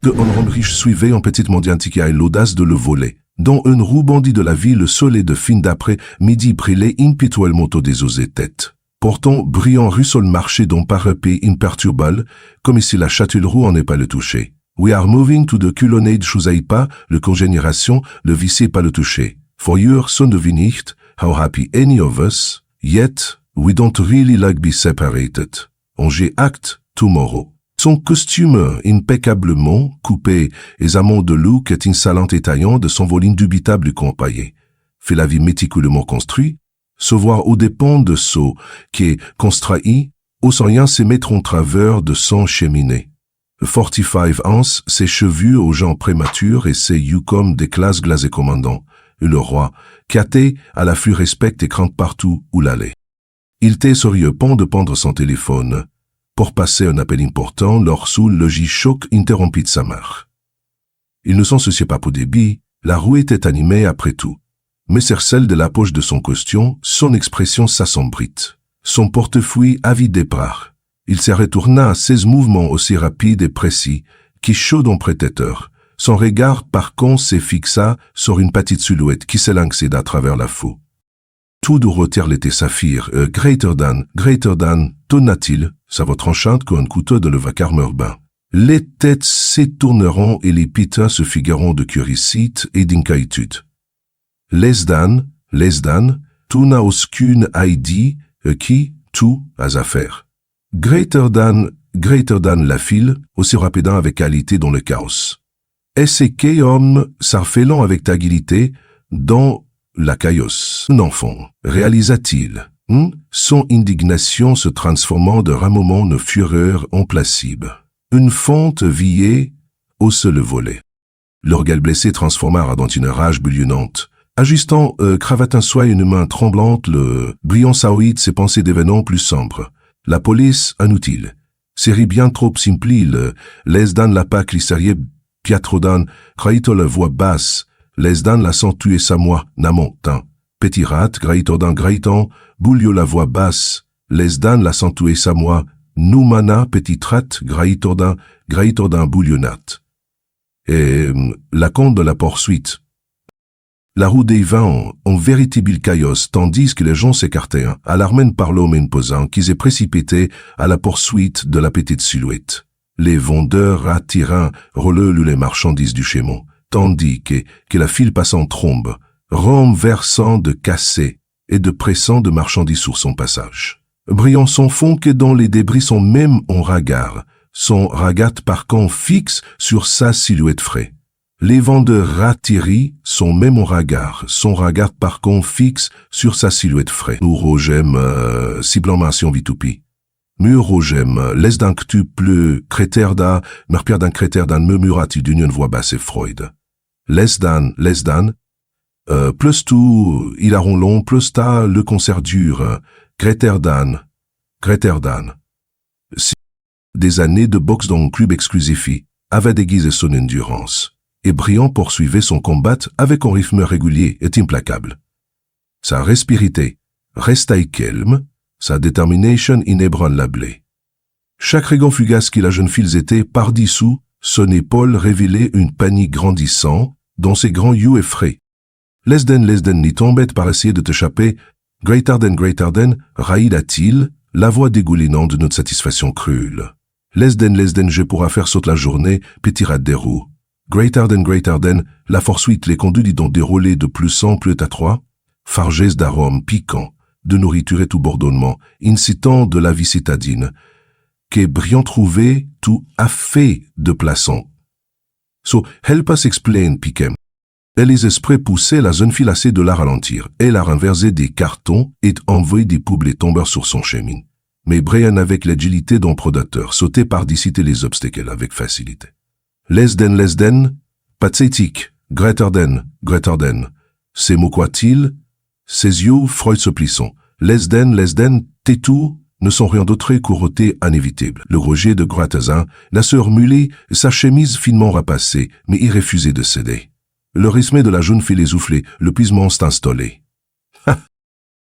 De Olrich suivait en petite mendiante qui a l'audace de le voler. Dans une roue bandit de la ville, le soleil de fin d'après-midi brillait impitoyablement des osées têtes. Pourtant, brillant russell marchait dans parapet imperturbable, comme si la Châtellerault en n'est pas le toucher. We are moving to the colonnade choosait pas, le congénération, le vissait pas le toucher. For your son de nicht, how happy any of us, yet, we don't really like be separated. On j'ai acte, tomorrow. Son costume impeccablement coupé, aisément de look est insolent et taillant de son vol indubitable compaillé. Fait la vie méticuleusement construit, se voir aux dépens de ceux qui est construit, au sans rien se mettre en travers de son cheminée. 45 ans, ses cheveux aux gens prématures et ses yeux comme des classes glacées commandant. Le roi, caté, à l'affût respecte et crainte partout où l'allait. Il était sérieux pont de prendre son téléphone, pour passer un appel important lorsqu'il logis choc interrompit sa mère. Il ne s'en souciait pas pour débit, la roue était animée après tout. Mais sur celle de la poche de son costume, son expression s'assombrit. Son portefeuille avide des bras. Il se retourna à 16 mouvements aussi rapides et précis, qui chaud en prétendeur. Son regard par contre se fixa sur une petite silhouette qui s'élançait à travers la foule. Tout de retire l'était saphir, greater than, tonna-t-il, sa voix tranchante qu'un couteau de le vacarme urbain. Les têtes s'étourneront et les pitins se figureront de curiosité et d'inquiétude. Less than, tout n'a aucune idée, qui, tout, à affaire. Greater than la file, aussi rapidement avec qualité dans le chaos. Est-ce qu'homme s'arfelant avec agilité, dans la chaos, un enfant, réalisa-t-il, son indignation se transformant de un moment de fureur en placible. Une fente villée, hausse le volet. L'orgueil blessé transforma dans une rage bouillonnante. Ajustant cravate un soie une main tremblante, le brillant saoïde ses pensées devenant plus sombres. La police, inutile. Série bien trop simple, laisse dans la paque l'isserier piatrodan, craïto la voix basse, laisse dans la tuer sa moi, namontin. Petit rat, graïton, boulio la voix basse, laisse dans la tuer sa moi, noumana, petit rat, graïtordan, bouillonnat. Et la compte de la poursuite. La roue des vents en véritable chaos, tandis que les gens s'écartaient, alarmés par l'homme imposant qui s'est précipité à la poursuite de la petite silhouette. Les vendeurs attirant relèvent les marchandises du chémon, tandis que la file passant trombe, renversant de cassés et de pressant de marchandises sur son passage. Brillant son fond que dans les débris sont même en regard, son regard par contre fixe sur sa silhouette frais. Les vendeurs ratirés sont même en regard, son regard par contre fixe sur sa silhouette frais. Nous rogem, ciblamation vitoupi. Mur rogem, laisse d'un que tu pleu, crétère d'un, merpierre d'un crétère d'un murmura-t-il d'une voix basse et Freud. Laisse d'un, plus tout, il a long, plus ta, le concert dure, crétère d'un. Des années de boxe dans un club exclusif, avait déguisé son endurance. Et Briand poursuivait son combat avec un rythme régulier et implacable. Sa respirité restait calme, sa détermination inébranlable. Chaque regard fugace que la jeune fille était par-dessous, son épaule révélait une panique grandissante dans ses grands yeux effrayés. Lesden n'y tombait par essayer de t'échapper, greater than, raïda-t-il, la voix dégoulinante de notre satisfaction crue. Lesden, je pourrai faire sauter la journée, petit rat des roues. Greater than, la poursuite les conduit dans des relais de plus en plus étroits, fargés d'arômes piquants, de nourriture et tout bourdonnement, incitant de la vie citadine, que Briand trouvait tout à fait déplaçant. So, help us explain, Piquem. Et les esprits poussaient la jeune fille assez de la ralentir. Elle a renversé des cartons et envoyé des poubelles tombeurs sur son chemin. Mais Brian, avec l'agilité d'un prédateur, sautait par-d'ici les obstacles avec facilité. Lesden, pathétique, greater than. Ces mots quoi-t-il? Ses yeux Freud se plissant. Lesden, tout, ne sont rien d'autre qu'aureté inévitable. Le rejet de Gratazin, la sœur mulée, sa chemise finement rapassée, mais il refusait de céder. Le rythme de la jeune fille essoufflée, le pisement s'installait.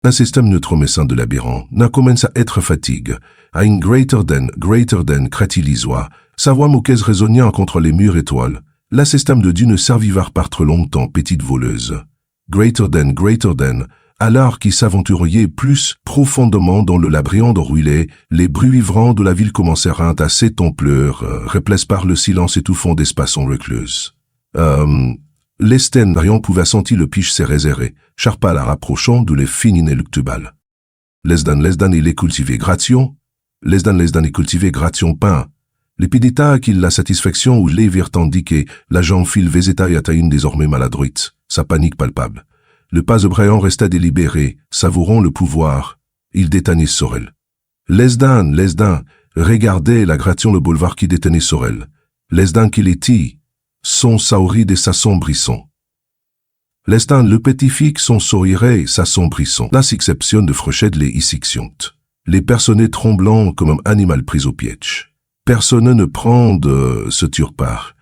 Un système neutromessin de labyrinthe n'a commencé à être fatigue, à une greater than, crétilisoire, Sa voix moquaise résonnant contre les murs étoiles. La système de Dieu ne servira par trop longtemps, petite voleuse. Greater than, alors qu'ils s'aventuriez plus profondément dans le labyrinthe de ruelles, les bruits vibrants de la ville commencèrent à s'étompleur, replacés par le silence étouffant d'espaces reclus. L'Esten Brian pouvait sentir le piche se réserver, charpa la rapprochant de les fines inéluctables. Lesdan il est cultivé gration, Lesdan est cultivé gration pain. L'épidita qu'il la satisfaction où les virent tandis que la jambe file Vezeta et atteint désormais maladroite, sa panique palpable. Le pas de Brian resta délibéré, savourant le pouvoir. Il détenait Sorel. Lesdan, regardez la gration le boulevard qui détenait Sorel. Lesdan qu'il était, son sauride et s'assombrisson. Lesdan le petit fixe son sourirait s'assombrisson. La exception de Frochette les issixiont. Les personnes tremblants comme un animal pris au piège. Personne ne prend de ce turpar.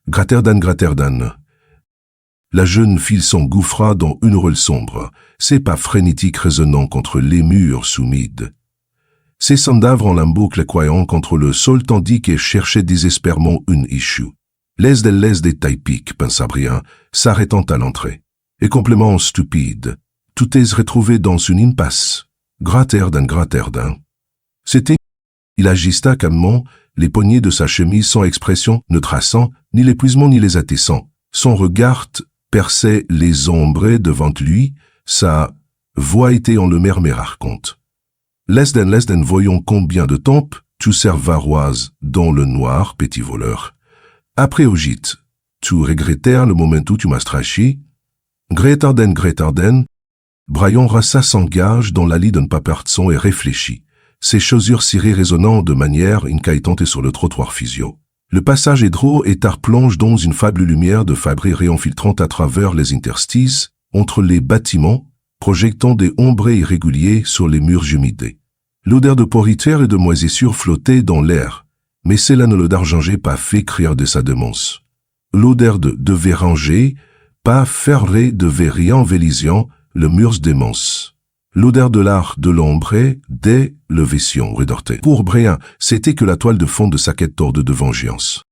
Graterdan. La jeune fille s'engouffra dans une rôle sombre, ses pas frénétiques résonnant contre les murs soumides. Ses sandavres en lamboucle croyant contre le sol tandis qu'elle cherchait désespérément une issue. Laisse des taille-pique, pensa Brian, s'arrêtant à l'entrée. Et complément stupide, tout est retrouvé dans une impasse. Graterdan. C'était, il agista calmement, les poignets de sa chemise sans expression, ne traçant ni l'épuisement ni les attissant. Son regard perçait les ombres devant lui, sa voix était en le murmure compte. Lesden, voyons combien de temps tu servaroises dans le noir, petit voleur. Après au gîte, tu regrettèrent le moment où tu m'as straché. Gretarden, Brian Rassa s'engage dans l'allée d'un paperson et réfléchit. Ses chaussures cirées résonnant de manière inquiétante sur le trottoir physio. Le passage édro et tard plonge dans une faible lumière de fabri réinfiltrant à travers les interstices, entre les bâtiments, projectant des ombres irréguliers sur les murs humides. L'odeur de pourriture et de moisissure flottait dans l'air, mais cela ne le d'argangé pas fait crier de sa démence. L'odeur de vérangé, pas ferré de vérian vélisian, le murs démence. L'odeur de l'art de l'ombre, dès le vision redorté. Pour Brian, c'était que la toile de fond de sa quête torde de vengeance.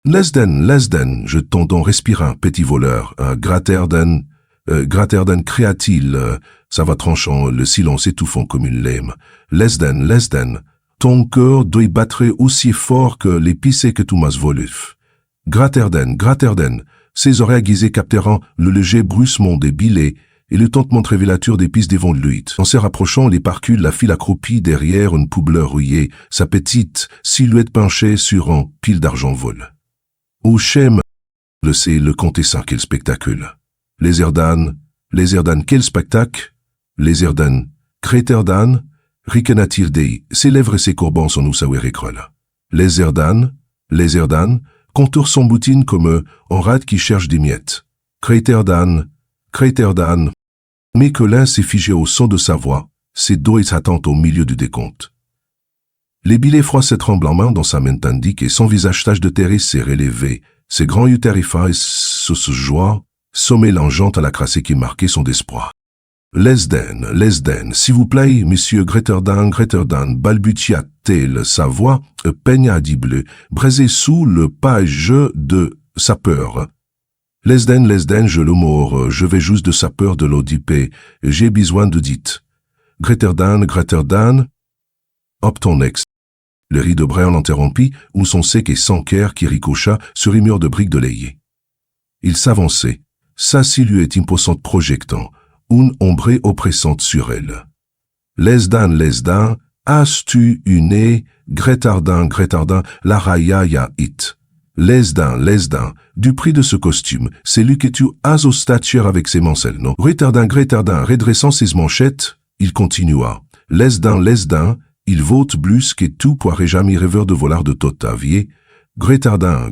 Lesden, je t'entends respirer, petit voleur, Graterdan, cria-t-il, sa voix tranchant, le silence étouffant comme une lame. Lesden, ton cœur doit battre aussi fort que l'épicé que tu m'as volé. Graterdan, ses oreilles aiguisées capterant le léger bruissement des bilets, et le tentement de révélature des pistes devant lui. En se rapprochant, les parcules la file accroupie derrière une poubelle rouillée, sa petite silhouette penchée sur un pile d'argent vol. Au chem, le contessin, quel spectacle. Les Erdan, quel spectacle. Les Erdan, Kreterdan, ricana-t-il dei, ses lèvres et ses courbants sont nous savoir écrol. Les Erdan, contourent son boutine comme un rat qui cherche des miettes. Kreterdan, mais que l'un s'est figé au son de sa voix, ses doigts s'attendent au milieu du décompte. Les billets froissaient tremblemment dans sa main tandis que son visage tache de terre s'est relevé, ses grands yeux terrifiés sous ce joie, se mélangeant à la crassée qui marquait son espoir. Lesden, s'il vous plaît, monsieur Gretardan, balbutia-t-elle, sa voix pénible, brisée sous le page de sa peur. Lesden, je le mords, je vais juste de sa peur de l'audipé, j'ai besoin de dites. Gretardan, hop ton ex. Le riz de Brian l'interrompit, où son sec et sans cœur qui ricocha sur une mur de briques de layé. Il s'avançait, sa silhouette imposante projetant, une ombre oppressante sur elle. Lesdan, as-tu une Gretardan, la raya it. Lesdan, du prix de ce costume, c'est lui que tu as au stature avec ses mancelles, non? Gretardan, redressant ses manchettes, il continua. Lesdan, il vote plus que tout poirait jamais rêveur de volard de toute ta vie. Gretardan.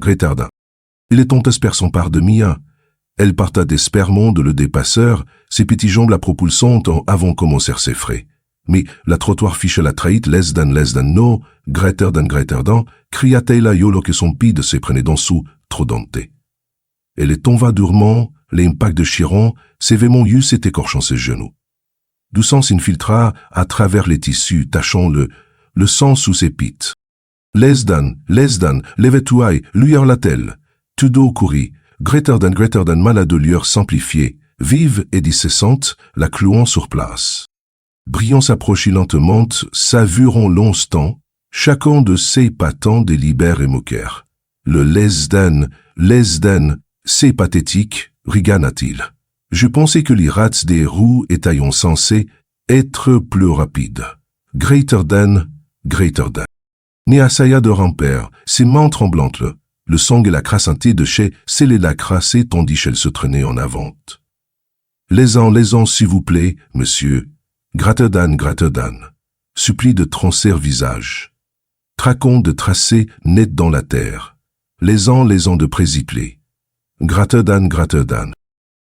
Il est honteux per son part de mien. Elle parta d'espermont de le dépasseur, ses petits jambes la propulsant avant commencer ses frais. Mais la trottoir fiche la trahite, Lesdan, no, Gretardan, cria-t-elle à Yolo que son pide se prenait dans sous, trop denté. Elle tomba durement, l'impact de Chiron, ses vémons yeux s'écorchant ses genoux. Du sang s'infiltra à travers les tissus, tachant le sang sous ses pites. less than, levetuai, lueur la-t-elle. Tudo couri, greater than malade lueur s'amplifier, vive et dissessante, la clouant sur place. Briand s'approchit lentement, savurant longtemps, chacun de ses patents délibère et moquèrent. Le less than, c'est pathétique, rigana-t-il. Je pensais que les rats des roues étaient censés être plus rapides. Greater than. Néasaya de rampère, ses mains tremblantes le sang et la crassanté de chez scellait la crassée tandis qu'elle se traînait en avant. Les ans, s'il vous plaît, monsieur. Greater than. Supplie de transer visage. Traquons de tracer net dans la terre. Les ans de présiplé. Greater than.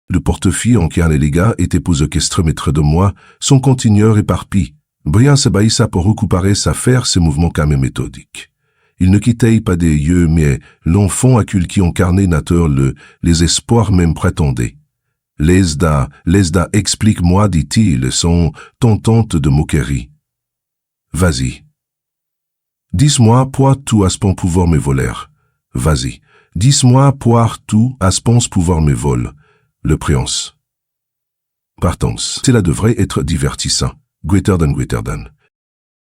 Le portefeuille en qui les gars était pour orchestre maître de moi, son continueur éparpillé. Briand se baissa pour récupérer sa faire ses mouvements calmes et méthodiques. Il ne quittait pas des yeux, mais l'enfant acculqué incarné nateur les espoirs même prétendait. Lesda, explique-moi, dit-il, son tentante de moquerie. Vas-y. Dis-moi, pourquoi tout à ce point pouvoir me voler. Vas-y. Dis-moi, pourquoi tout à ce point pouvoir me voler. Le préance. Partance. Cela devrait être divertissant. Greater than.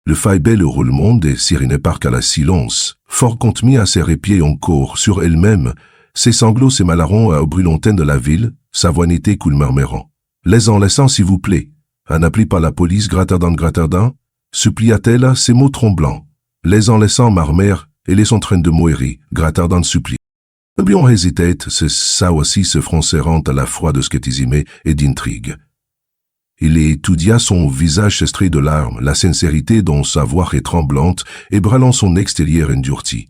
Le faille le roulement des sirènes parc à la silence, fort contenu à ses répieds encore sur elle-même, ses sanglots ses malarons à brûlontaine de la ville, sa voix n'était qu'une murmurant. Les en laissant s'il vous plaît. Un appli par la police greater than, supplia-t-elle ses mots tremblants. Les en laissant marmère, et les en train de mourir, greater than supplie. Bien hésitait, c'est ça aussi se froncerant à la fois de scepticisme et d'intrigue. Il étudia son visage estré de larmes, la sincérité dont sa voix est tremblante, et bralant son extérieur endurci.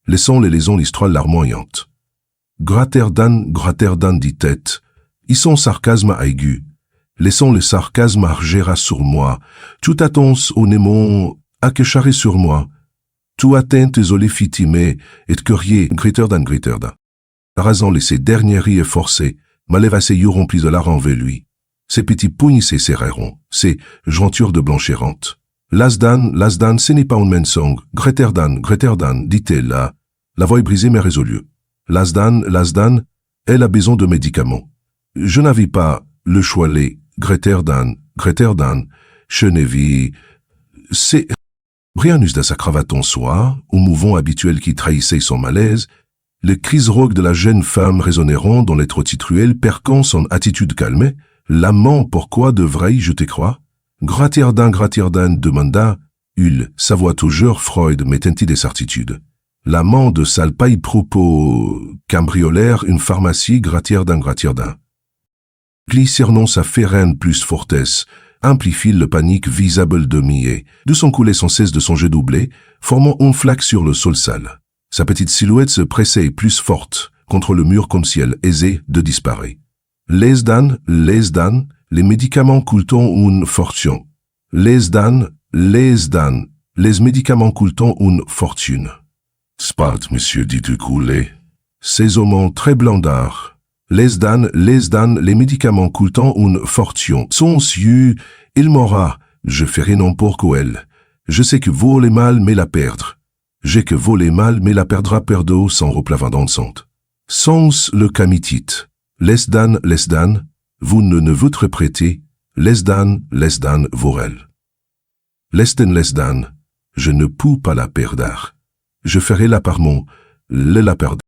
Laissons les lésions l'histoire larmoyante. Greater than, dit-elle. Ils sont sarcasme aigu. Laissons le sarcasme argera sur moi. Tout attends au némon à que charrer sur moi. Tout atteint isolé fitimé, et curieux, greater than. Rasant laissé dernier rire forcé, m'allève à ses yeux remplis de larmes envers lui. Ses petits poings se serreront, ses jointures de blanchirante. Lasdan, ce n'est pas un mensonge. Greater than, dit-elle là. La voix est brisée mais résolue. Lasdan, elle a besoin de médicaments. Je n'avais pas le choix les. Greater than, je n'ai vu. C'est. Briand n'eut de sa cravate en soie, au mouvement habituel qui trahissait son malaise. Les cris rauques de la jeune femme résonneront dans les trotitruels perquant son attitude calmée. L'amant, pourquoi devrais-je je te croire? Greater than, demanda, sa voix toujours Freud mettant des certitudes. L'amant de Salpaï propos cambriolèrent une pharmacie greater than. Glycernons sa féreine plus fortesse, amplifie le panique visible de Millet, de son couler sans cesse de son jeu doublé, formant un flaque sur le sol sale. Sa petite silhouette se pressait plus forte contre le mur comme si elle aisait de disparaître. Les dan, les médicaments coûtent une fortune. Les médicaments coûtent une fortune. Sparte, monsieur, dit-il coulé. Ces hommes très blandards. Les dan, les médicaments coûtent une fortune. Son yeux, il m'aura, je ferai n'importe quoi elle. Je sais que vaut les mal, mais la perdre. J'ai que vaut les mal, mais la perdra perdo sans replavant dansante. Sans le camitite. Les dan, vous ne vous prêtez, les dan, vorel. Les dan, je ne peux pas la perdre. Je ferai la par la perdre.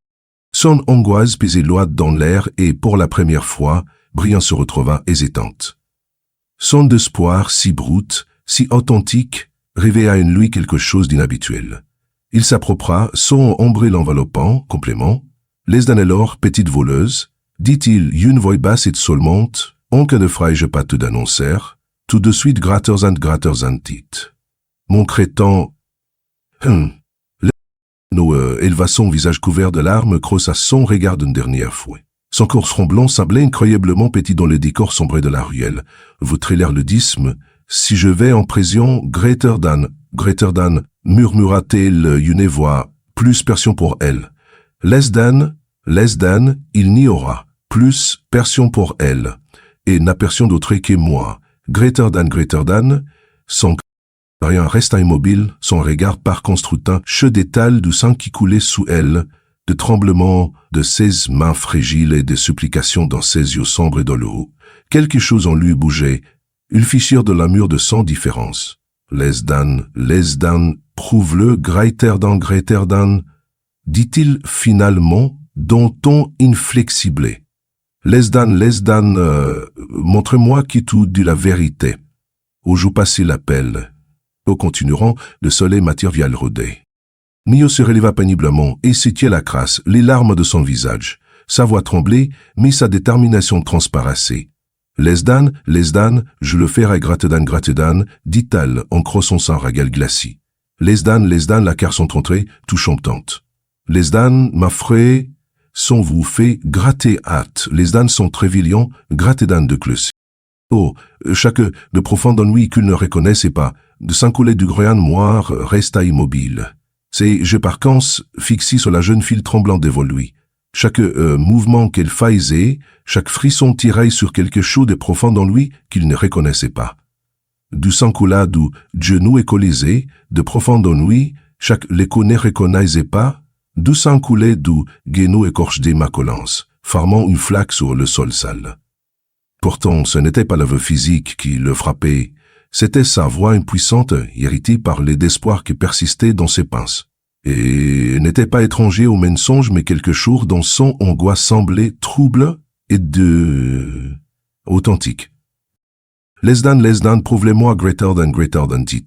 Son angoisse pesait loin dans l'air et pour la première fois, Briand se retrouva hésitante. Son espoir si brut, si authentique, réveilla en lui quelque chose d'inhabituel. Il s'appropria son ombre l'enveloppant, complément, les dan alors, petite voleuse, dit-il, une voix basse et solmente, en cas de fraige pas tout d'annoncer, tout de suite greater than dit. Mon crétin, éleva son visage couvert de larmes, croissa son regard d'une dernière fois. Son corps tremblant semblait incroyablement petit dans le décor sombre de la ruelle. Vous trailer le disme, si je vais en prison, greater than, murmura-t-elle une voix, plus persion pour elle. Les dan, il n'y aura plus persion pour elle, et n'a persion d'autre que moi. Greater than, son Rien resta immobile, son regard par constructant, che d'étal du sang qui coulait sous elle, de tremblements de ses mains fragiles et de supplications dans ses yeux sombres et douloureux. Quelque chose en lui bougeait, une fissure de la mur de sans différence. Lesdan, prouve-le, Greiterdan, dit-il finalement, d'un ton inflexible. Lesdan, montre-moi qui tout dit la vérité. Au jour passé l'appel. Au continueront, le soleil matériel rôdait. Mio se releva péniblement et s'étiait la crasse, les larmes de son visage. Sa voix tremblait, mais sa détermination transparaissait. Lesdan, je le ferai Greiterdan, dit-elle en croissant son regard glacé. Lesdan, la carte sont entrées, tout chantante. Lesdan, ma frère, sont vous fait gratter hâte. Lesdan sont trévillants, Greiterdan de clous. Oh, chaque de profond ennui qu'il ne reconnaissait pas, de s'encouler du groin noir, resta immobile. Ses yeux par conse fixés sur la jeune fille tremblante devant lui. Chaque mouvement qu'elle faisait, chaque frisson tirait sur quelque chose de profond en lui qu'il ne reconnaissait pas. Du sang coula du genou écolisé, de profond ennui, chaque l'écho ne reconnaissait pas, du sang coulait du genou écorché des macolance, formant une flaque sur le sol sale. Pourtant, ce n'était pas la veuve physique qui le frappait, c'était sa voix impuissante, irritée par les espoirs qui persistaient dans ses pinces. Et n'était pas étranger au mensonge, mais quelque chose dont son angoisse semblait trouble et authentique. Lesdan, prouve-le-moi Greiterdan, dit.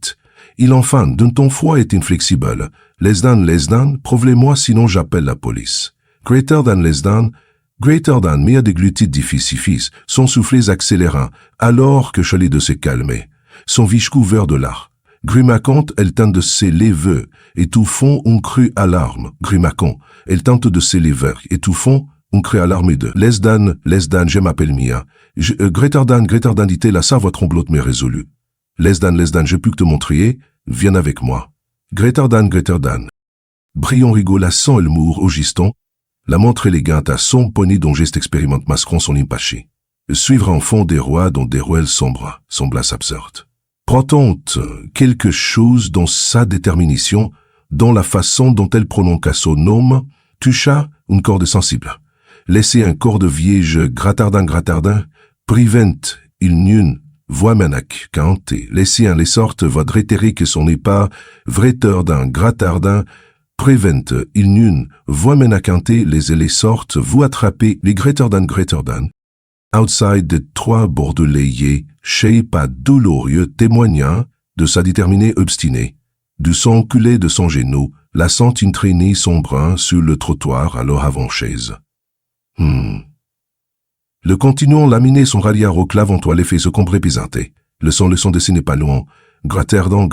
Il enfin, d'un ton froid et inflexible. Lesdan, prouve-le-moi, sinon j'appelle la police. Greiterdan, mia déglutit difficile, son soufflet accélérant, alors que Charlie de se calmer. Son visage couvert de larmes. Grimacant, elle tente de se lever, étouffant un cri alarme. Grimacant, elle tente de se lever, étouffant un cri alarmé de Lesdan, je m'appelle Mia. Greiterdan, dit-elle à sa voix tremblante mais résolue. Lesdan, je peux te montrer, viens avec moi. Greiterdan. Brillant rigola sans elle mour au giston, la montre élégante à son poney dont geste expérimente masquant son impaché. Suivre en fond des rois dont des ruelles sombres, sembla absurde. Prend-on quelque chose dans sa détermination, dans la façon dont elle prononça son nom, toucha une corde sensible. Laissez un corps de vierge Greiterdan, privent il n'une voix menac, canté, laissez un les sortes votre rétérer que son n'est pas, Greiterdan, prevent il n'une voix menacanté, les sortes vous attraper, les Greiterdan. Outside de trois bordelais, chez pas douloureux témoignant de sa déterminée obstinée. Du sang coulé de son genou, laissant une traînée son brin sur le trottoir alors avant chaise. Le continuant laminé son raliard au clave en toile fait se combrer pisanté. Le son dessiné pas loin. Greiterdan,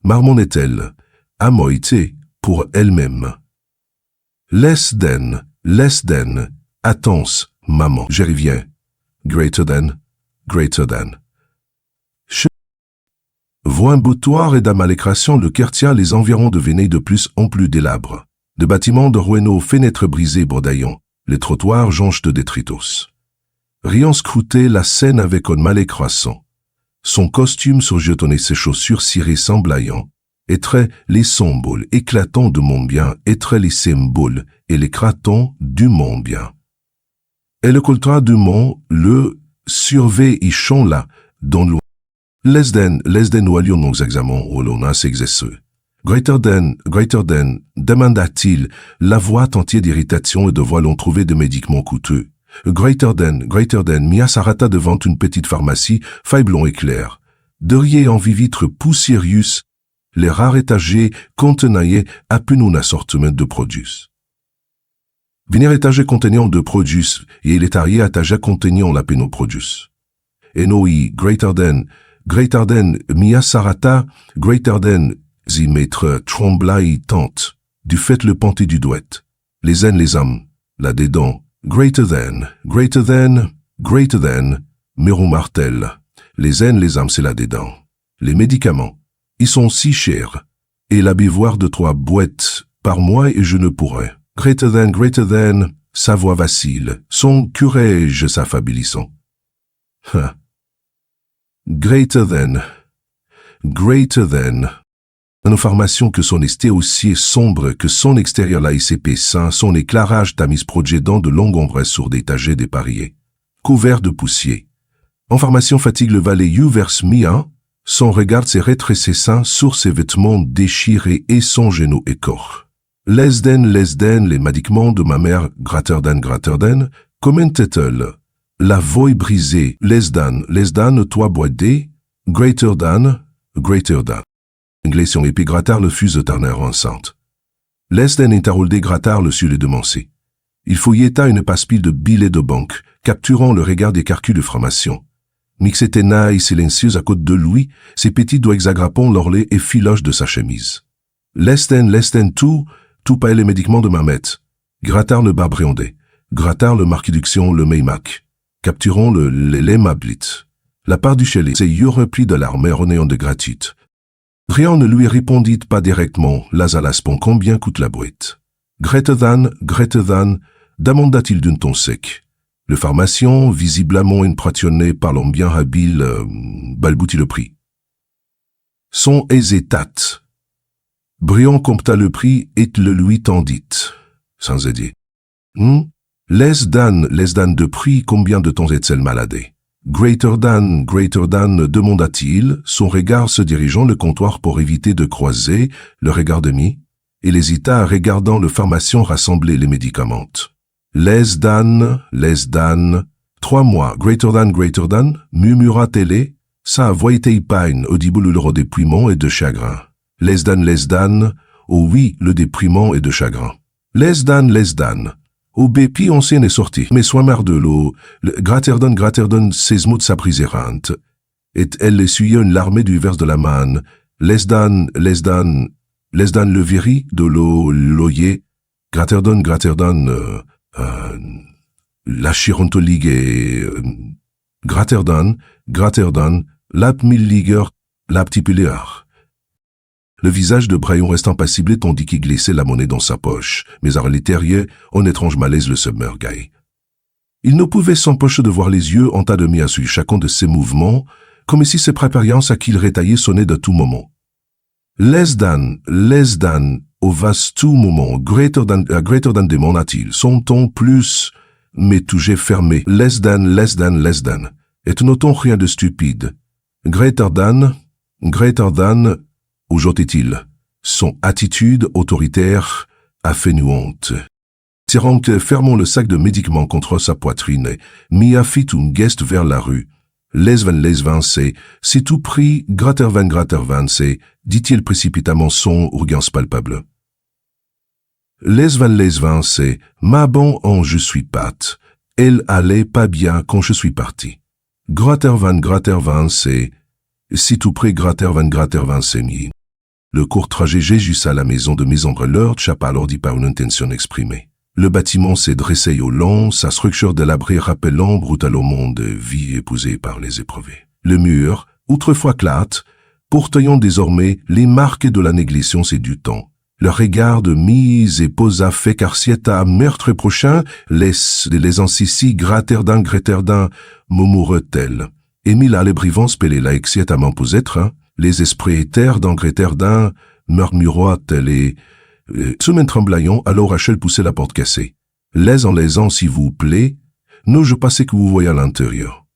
marmonnait-elle, à moitié pour elle-même. Lesdan, attends, maman, je reviens. Greiterdan. Voix un boutoir et d'amalécration le quartier les environs devenaient de plus en plus délabres. De bâtiments de ruineaux, fenêtres brisées bordaillant, les trottoirs jonchent de détritus. Riant scrutait la scène avec un malais croissant. Son costume surjetonnait ses chaussures cirées semblaillant, être les symboles éclatants de mon bien, être les symboles et les cratons du mon bien. Et le coltra du mont, le surveille et chant là, dans le Lesdan oualion nos examens au l'on s'exerceux. Greiterdan, demanda-t-il, la voix entière d'irritation et de voix l'on trouvait de médicaments coûteux. Greiterdan, Mia s'arrêta devant une petite pharmacie, faiblon et clair. Derrière en vivitre poussiérieuse, les rares étagers contenaient à peine un assortiment de produits. Venir étagers contenant de produits, et les tariers étagers contenant la peine aux produits. Et noi, Greiterdan, Mia s'arrêta, Greiterdan, y maître trembla et tente, du fait le panté du doigt. Les âmes, la dédans, Greiterdan, Méron martel. Les âmes c'est la dédans. Les médicaments, ils sont si chers, et la bévoir de 3 boîtes par mois et je ne pourrais. Greiterdan, sa voix vacille, son courage s'affaiblissant. Greiterdan, greater than. Une information que son esté aussi sombre que son extérieur l'AICP sain, son éclairage tamise projetant de longues ombres sur des tagets dépariés. Couvert de poussière. Information fatigue le valet you vers mi-un, son regard s'est rétrécé sur ses vêtements déchirés et son genou et corps. Less than, les médicaments de ma mère, greater than, commentait-elle. La voix brisée, less than, toi boidé, greater than. Inglésion épigratar le fuse Turner enceinte. Less than interroldé gratar le sur les demancer. Il fouilleta une passe-pile de billets de banque, capturant le regard des carcus de formation. Mixait naï silencieuse à côté de lui, ses petits doigts exagrapant l'orlet et filoche de sa chemise. Less than tout pas les médicaments de Mamet. Gratar le barbréondé. Gratar le marquiduction le meimac. Capturons le mablit. La part du chêlé, c'est y repris de l'armée en néant de gratuite. Rien ne lui répondit pas directement, l'aspon combien coûte la boîte. Greater than, demanda-t-il d'un ton sec. Le pharmacien, visiblement impressionné par l'homme bien habile, balboutit le prix. Son hésitat. Briand compta le prix et le lui tendit, sans aider. Less than de prix, combien de temps est-elle maladée? Greater than, demanda-t-il, son regard se dirigeant le comptoir pour éviter de croiser le regard demi. Il hésita, regardant le pharmacien rassembler les médicaments. Less than, 3 mois, greater than, murmura-t-elle, sa voix était épaine, audible le déprimant et de chagrin. Less than, oh oui, le déprimant et de chagrin. Less than, au bépi ancien est sorti, mais soit marre de l'eau, greater than, 16 mots de sa prise errante, et elle essuyait une larmée du vers de la manne, less than, le viri de l'eau, l'oyer, greater than, la chirontoligue et, greater than, l'ap milliger, l'aptipuléar. Le visage de Brian reste impassible tandis qu'il glissait la monnaie dans sa poche, mais à l'intérieur, un étrange malaise le submergeait. Il ne pouvait s'empêcher de voir les yeux en tas de mis à suivre chacun de ses mouvements, comme si ses préparations à qu'il rétaillait sonnaient de tout moment. Less than, au vaste tout moment, greater than demanda-t-il, son ton plus, mais toujours fermé, less than, et notons rien de stupide. Greater than, ajoutait-il, son attitude autoritaire, affénuante. Tirant fermant le sac de médicaments contre sa poitrine, Mia fit un geste vers la rue. Les van, si tout prix, greater van, dit-il précipitamment son regard palpable. Les van, ma bon en je suis pat. Elle allait pas bien quand je suis parti. Greater van, si tout prix, greater van, mi. Le court trajet jusqu'à la maison de Maison-Breleur chapa alors dit par une intention exprimée. Le bâtiment s'est dressé au long, sa structure délabrée rappelant brutalement de vie épousée par les éprouvés. Le mur, autrefois plate, portant désormais les marques de la négligence et du temps. Le regard de mise et posa fait qu'Arcietta, meurtre prochain, les anciens greater than, murmure-t-elle. Émile à l'ébrivance pelé la exciette à m'emposer-être, les esprits terre dans greater than, murmura-t-elle et, semaine tremblaillant, alors Rachel poussait la porte cassée. Les-en, s'il vous plaît, non, je pensais que vous voyez à l'intérieur.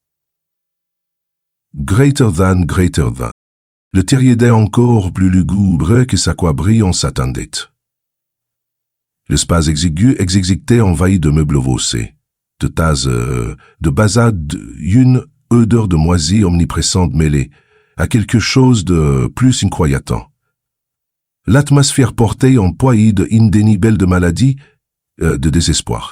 Greater than. Le terrier d'est encore plus lugubre que sa quoi brillant s'attendait. L'espace exécuté envahi de meubles vossés, de tasses, de basades, une odeur de moisie omniprésente mêlée à quelque chose de plus incroyable. L'atmosphère portait en poids de indéniable de maladie, de désespoir.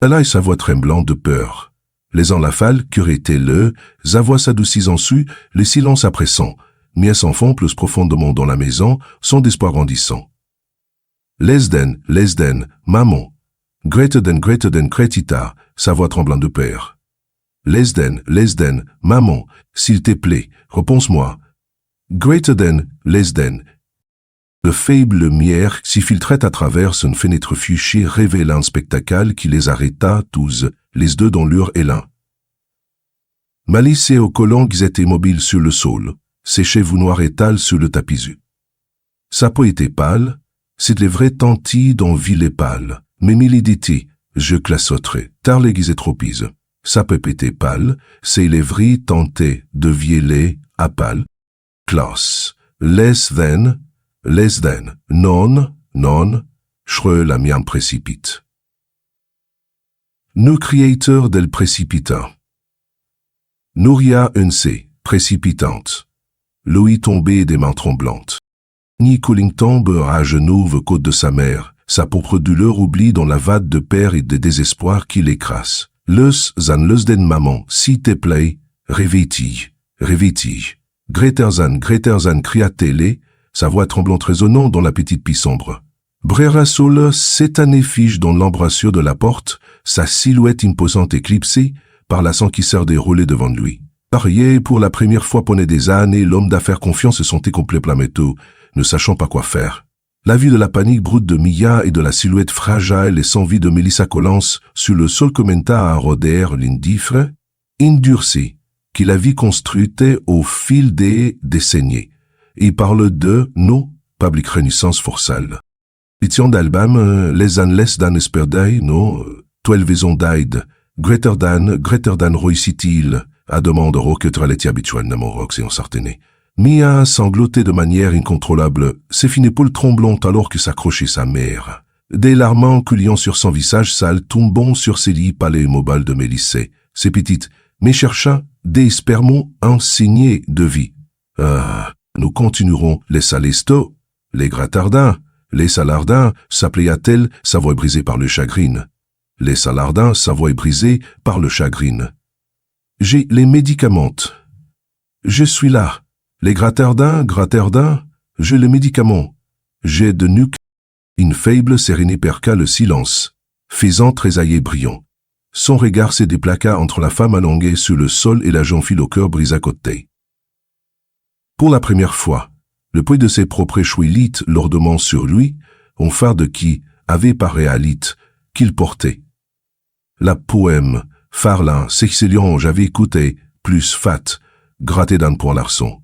Elle a sa voix tremblante de peur. Les enlafales, curetaient-le, sa voix s'adoucit en su, le silence appressant, mais elle s'enfonce plus profondément dans la maison, son espoir grandissant. Less than, maman. Greater than, crétita, sa voix tremblante de peur. Less than, maman, s'il te plaît, réponds-moi. Greater than, less than. Le faible lumière s'y filtrait à travers une fenêtre fuchée révélant un spectacle qui les arrêta tous, les deux dans leur élan. Malice et au colon qui étaient immobiles sur le sol. ses cheveux noirs étalent sur le tapis. Sa peau était pâle, c'est les vrais tantis dont ville est pâle. Mais miliditi, je classotterai, tar l'aiguise tropise. Sa peau était pâle, c'est les vrais tentés de vieillet à pâle. Classe, less than, non, shreux la miam précipite. Nous créateurs del précipitant. Nouria unc, précipitante. Louis tombé des mains tremblantes. Ni Cooling tombe à genoux côte de sa mère, sa propre douleur oublie dans la vade de père et de désespoir qui l'écrase. Zan den maman, si te plaît, réveille-t'y. Greterzan, cria-t-elle, sa voix tremblante résonnant dans la petite pie sombre. Brera Sol s'étannait fige dans l'embrasure de la porte, sa silhouette imposante éclipsée par la sang qui sert déroulée devant lui. Parier pour la première fois pendant des années, l'homme d'affaires confiant se sentait complet plaméto, ne sachant pas quoi faire. La vue de la panique brute de Mia et de la silhouette fragile et sans vie de Mélissa Collance sur le sol commenta à Roder l'indifre, indurci, qui la vie construite au fil des décennies. Il parle de nos public renaissance forçale. L'édition d'album Les an less than esperdai, no, 12 ans died, greater than réussit-il, à demande roquetra l'étier habituellement rox et en sartené. Mia sanglotait de manière incontrôlable, ses fines épaules tremblantes alors que s'accrochait sa mère. Des larmes coulant sur son visage sale tombant sur ses lits palais immobiles de Mélissée. Ses petites, mais chercha des spermos insignés de vie. Nous continuerons les salesto, les gratardins, les salardins, s'appela-t-elle, sa voix brisée par le chagrin. Les salardins, sa voix brisée par le chagrin. J'ai les médicaments. Je suis là. Les gratardins, j'ai les médicaments. J'ai de nuque. Une faible sérénité perqua le silence, faisant trésailler brillant. Son regard se déplaqua entre la femme allongée sur le sol et la jeune fille au cœur brisé à côté. Pour la première fois, le poids de ses propres chouilites lourdement sur lui, en phare de qui avait par réalite qu'il portait. La poème, Farlin, s'exceliant, j'avais écouté, plus fat, gratté d'un pour l'arçon.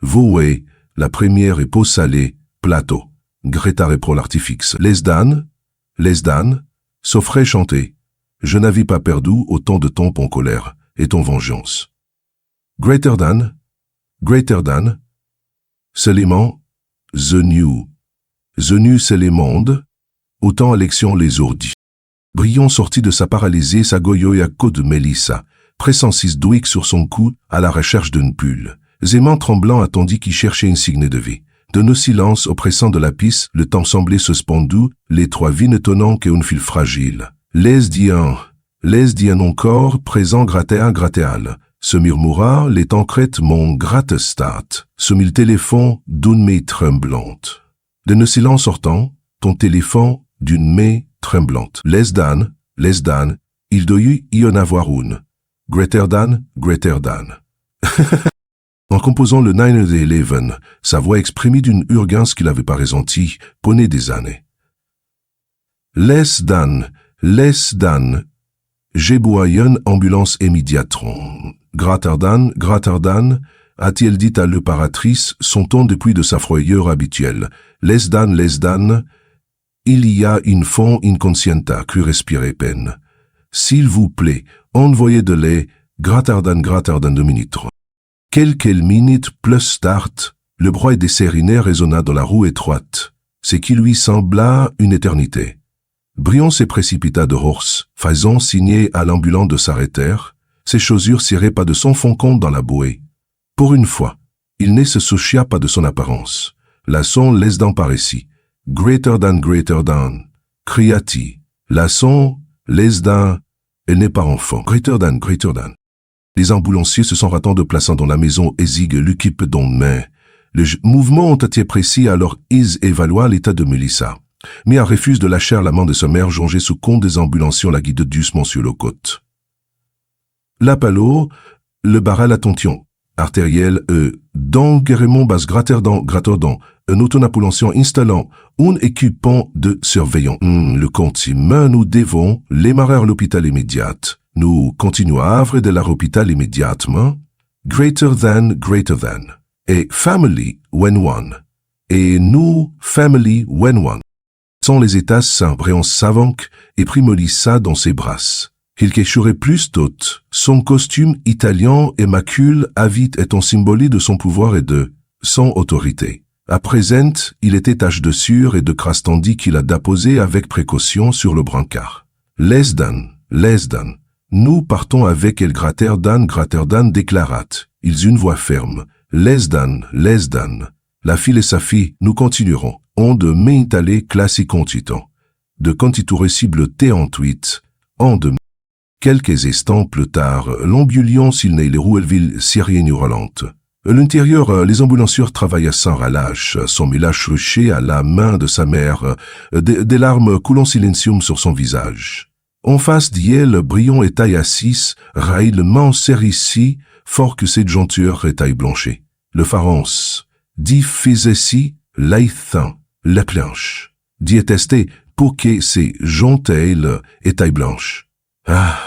Voué, la première et peau salée, plateau, grétaré pour l'artifice. Les Dan, s'offrait chanter. Je n'avais pas perdu autant de temps en colère, et ton vengeance. Greater than, seulement, the new c'est les mondes, autant élection les ourdis. Brion sortit de sa paralysée, sa goyo et à côte de Mélissa, pressant six douics sur son cou à la recherche d'une pulle. Zéman tremblant attendit qu'il cherchait un signe de vie. De nos silences oppressants de la piste, le temps semblait suspendu, les trois vies n'étonnant qu'un fil fragile. Les dien encore, présent grattéal. Se murmura, les tancrettes mon gratte-stat. Se mit le téléphone d'une main tremblante. De nos silences sortant, ton téléphone d'une main tremblante. Les Dan, il doit y en avoir une. Greater than. En composant le 9-11, sa voix exprimait d'une urgence qu'il n'avait pas ressentie pendant des années. Les Dan, j'ai besoin une ambulance immédiatement. Greater than, a-t-il dit à l'opératrice, son ton depuis de sa frayeur habituelle. Les Dan, il y a une femme inconsciente, crut respirer peine. S'il vous plaît, envoyez de lait, greater than 2 minutes. Quelques minutes plus tard, le bruit des sérénés résonna dans la rue étroite, ce qui lui sembla une éternité. Brion se précipita de horse, faisant signer à l'ambulant de s'arrêter, ses chaussures cirées pas de son fond compte dans la bouée. Pour une fois, il ne se soucia pas de son apparence. La son laisse dans par ici. Greater than, cria-t-il. La son laisse dans, elle n'est pas enfant. Greater than. Les ambulanciers se sont ratant de plaçant dans la maison exiguë l'équipe dont main. Le mouvement ont été précis alors ils évaluaient l'état de Mélissa. Mia refuse de lâcher la main de sa mère jongée sous compte des ambulanciers la guide doucement sur le côte. L'appalo, le barral attention, artériel, d'enguerrement basse graterdant, un autonampulancien installant un équipement de surveillant. Le continent, nous devons démarrer l'hôpital immédiat. Nous continuons à œuvrer de l'hôpital immédiatement. greater than, et family when one, et nous, family when one. Sans les états saints, Brion s'avanque et primolit ça dans ses bras. Il quéchurait plus tot, son costume italien et macule avide étant symbole de son pouvoir et de son autorité. À présent, il était tache de sueur et de crasse tandis qu'il a déposé avec précaution sur le brancard. Les dan, nous partons avec el gratter dan déclarat. Ils une voix ferme. Les dan, la fille et sa fille, nous continuerons. On de m'intaler classique contitant. De contiture cible T28, en de quelques instants plus tard, l'ambulance s'il n'est les Rouelleville syrienne hurlante. À l'intérieur, les ambulanciers travaillent sans relâche, son mélange ruché à la main de sa mère, des larmes coulant silencieuses sur son visage. En face d'elle, Brion est taille assis, raïlement serré fort que cette jonture est taille blanchée. Le pharance, dit faisait si, l'aïthin, la planche. Dit attesté, pour que c'est jontail et taille blanche. Ah!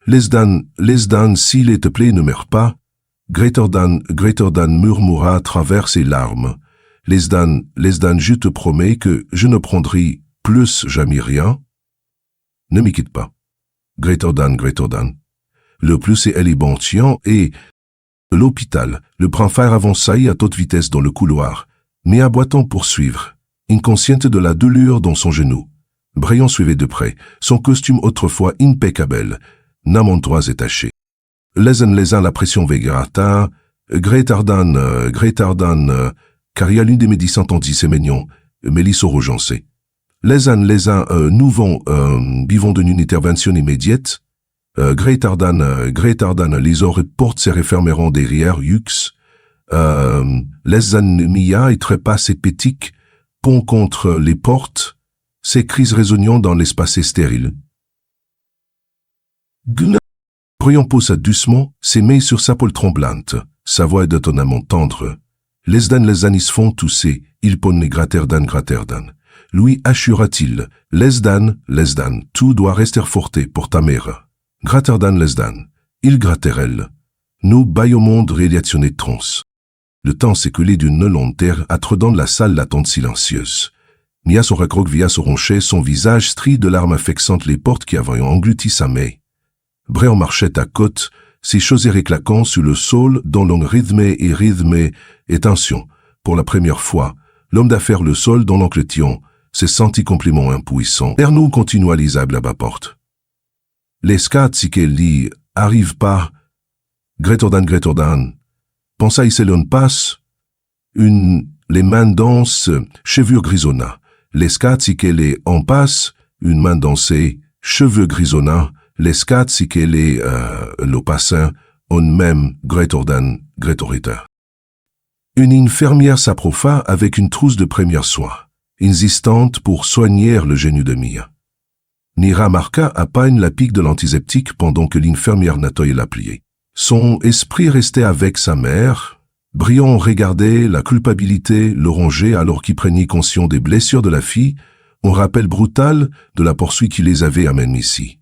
Les dan, s'il est plaît ne meurt pas. Greater than murmura à travers ses larmes. Les dan, je te promets que je ne prendrai plus jamais rien. Ne m'y quitte pas. Greater than. Le plus c'est elle est bon tien et l'hôpital, le brin-fer avançait à toute vitesse dans le couloir, mais aboitant pour suivre, inconsciente de la douleur dans son genou. Brion suivait de près, son costume autrefois impeccable, n'amontoise et taché. Les uns la pression végrata, greater than, car il y a l'une des médecins anti-séménions, Mélisse rogencé. Les uns, nous vivons d'une intervention immédiate, greater than, les oreilles portent se refermeront derrière Yux, les Mia et trépasse et pétique, pont contre les portes, ces crises résonnant dans l'espace stérile. Brion poussa doucement, ses mains sur sa peau tremblante, sa voix est d'étonnement tendre. Les anis font tousser, il pone les gratter dan. Lui assura-t-il, les dan, tout doit rester forté pour ta mère. Gratter dan, il gratterelle. Nous baillons au monde réactionné trans. Le temps s'écoulait d'une longue terre, attendant la salle l'attente silencieuse. Nia se recroquevilla sur roncher, son visage strie de larmes affectant les portes qui avaient englouti sa main. Brion marchait à côte, ses chaussures claquant sur le sol dont l'on rythmait et tension. Pour la première fois, l'homme d'affaires le sol dont l'oncle Thion s'est senti complètement impuissant. Ernou continua lisable à bas porte. Les scats si qu'elle dit, arrive pas. Greater than. Pensa y s'élonne passe. Les mains dansent, cheveux grisonnants. Les scats si qu'elle est en passe, une main dansée, cheveux grisonnants. Les scats si qu'elle est, le passant, on même greater than. Une infirmière s'approcha avec une trousse de première soin, insistante pour soigner le genou de Mia. Nira marqua à peine la pique de l'antiseptique pendant que l'infirmière nettoyait la pliée. Son esprit restait avec sa mère. Brion regardait la culpabilité le ronger alors qu'il prenait conscience des blessures de la fille, un rappel brutal de la poursuite qui les avait amenés ici.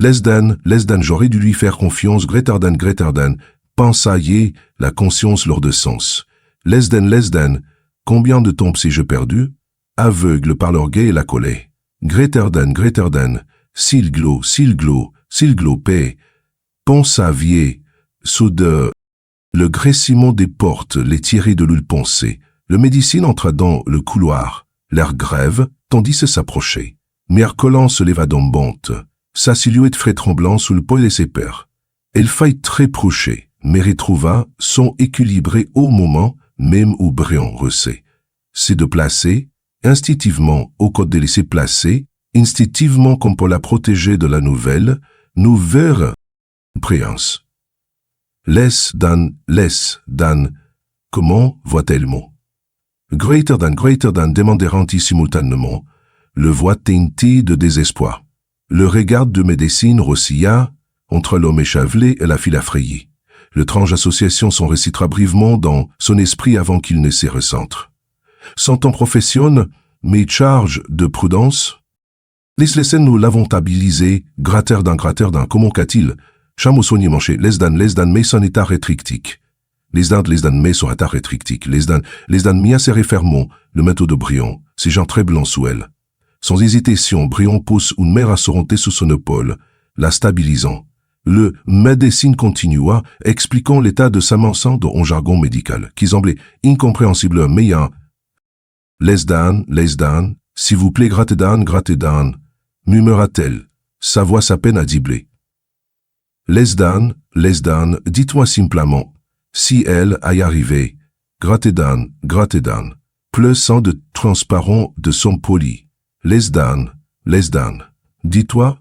Les dan, j'aurais dû lui faire confiance, greater than, pensa-y, la conscience lors de sens. Les dan, combien de temps si je perdu? Aveugle par l'orgueil et la colère. Greater than, silglo, paix. Pensa-vier, soude, le graissement des portes les tirait de l'huile pensée. Le médecin entra dans le couloir, l'air grève, tandis que s'approchait. Mère Collant se leva d'embante. Sa silhouette frais tremblant sous le poil de ses pères. Elle faillit très procher, mais retrouva son équilibré au moment même où Brion recé. C'est de placer, instinctivement au côté de laisser placer, instinctivement comme pour la protéger de la nouvelle préance. Les dan, comment voit-elle mot? Greater than demandèrent simultanément, le voix teintée de désespoir. Le regard de médecine rossilla entre l'homme échevelé et la fille affrayée. L'étrange association s'en récitera brièvement dans son esprit avant qu'il ne se recentre. Son temps professionne, mais charge de prudence. Les scènes nous l'avons habilisé, gratter d'un, comment qu'a-t-il? Chamo soigné manché, lesdan mais son état rétrictique. Lesdan mais son état rétrictique. Lesdan mia serré fermont, le métaux de Brion, ces gens très blancs sous elle. Sans hésitation, Brion pousse une mère à se sous son épaule, la stabilisant. Le médecin continua, expliquant l'état de sa main dans un jargon médical, qui semblait incompréhensible, mais un lesdan, s'il vous plaît, gratedan, murmura-t-elle. Sa voix sa peine à dibler. Lesdan, dis-toi simplement, si elle aille arriver, gratedan, pleussant de transparent de son poli. Lesdan, dis-toi.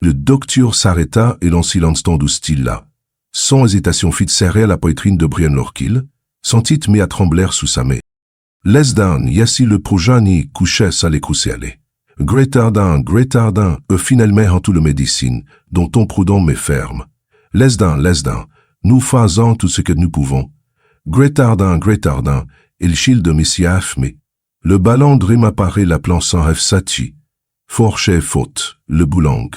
Le docteur s'arrêta et l'on silence tendu style là. Sans hésitation fit serrer à la poitrine de Brian Lorquil, sentit mit à trembler sous sa main. Lesdan, yassi le projani couchait sa l'écrousser. Gretardin, finalement en tout le médecine, dont on prudent mais ferme. Lesdan, nous faisons tout ce que nous pouvons. Gretardin, il chile de missiaf, mais le ballon de m'apparaît la plan sans refsati. Forché faute, le boulang.